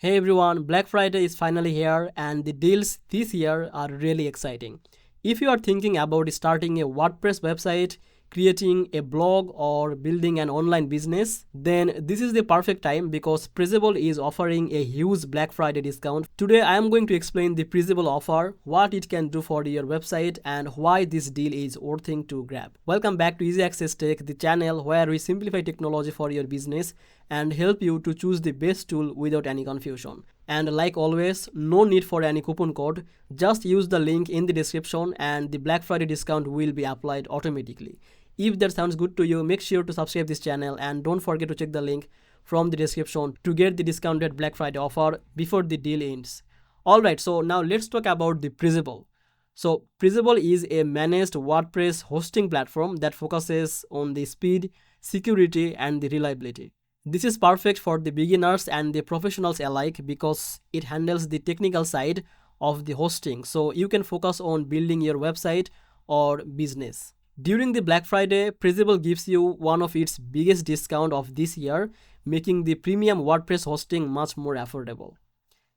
Hey everyone, Black Friday is finally here and the deals this year are really exciting. If you are thinking about starting a WordPress website, creating a blog or building an online business, then this is the perfect time because Pressable is offering a huge Black Friday discount. Today I am going to explain the Pressable offer, what it can do for your website and why this deal is worth it to grab. Welcome back to Easy Access Tech, the channel where we simplify technology for your business and help you to choose the best tool without any confusion. And like always, no need for any coupon code, just use the link in the description and the Black Friday discount will be applied automatically. If that sounds good to you, make sure to subscribe this channel and don't forget to check the link from the description to get the discounted Black Friday offer before the deal ends. Alright, so now let's talk about the Pressable. So Pressable is a managed WordPress hosting platform that focuses on the speed, security and the reliability. This is perfect for the beginners and the professionals alike because it handles the technical side of the hosting, so you can focus on building your website or business. During the Black Friday, Pressable gives you one of its biggest discount of this year, making the premium WordPress hosting much more affordable.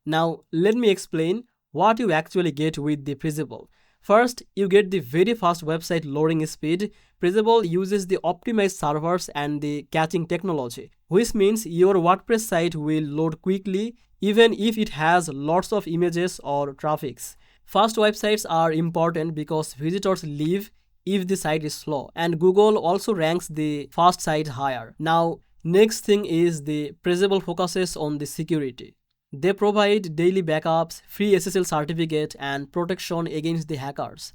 Now, let me explain what you actually get with the Pressable. First, you get the very fast website loading speed. Pressable uses the optimized servers and the caching technology, which means your WordPress site will load quickly even if it has lots of images or traffics. Fast websites are important because visitors leave if the site is slow, and Google also ranks the fast site higher. Now, next thing is the Pressable focuses on the security. They provide daily backups, free SSL certificate, and protection against the hackers.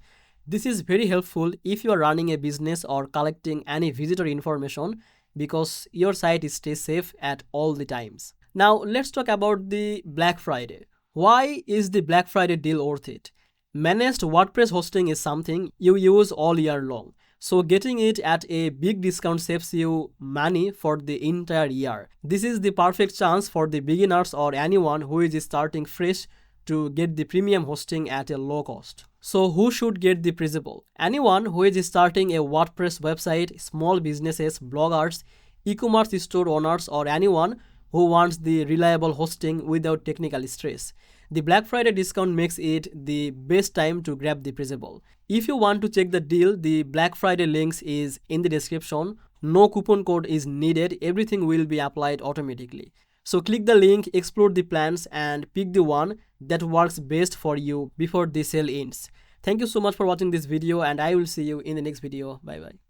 This is very helpful if you are running a business or collecting any visitor information because your site stays safe at all the times. Now let's talk about the Black Friday. Why is the Black Friday deal worth it? Managed WordPress hosting is something you use all year long. So getting it at a big discount saves you money for the entire year. This is the perfect chance for the beginners or anyone who is starting fresh to get the premium hosting at a low cost. So who should get the Pressable? Anyone who is starting a WordPress website, small businesses, bloggers, e-commerce store owners, or anyone who wants the reliable hosting without technical stress. The Black Friday discount makes it the best time to grab the Pressable. If you want to check the deal, the Black Friday links is in the description. No coupon code is needed. Everything will be applied automatically. So click the link, explore the plans and pick the one that works best for you before the sale ends. Thank you so much for watching this video and I will see you in the next video. Bye bye.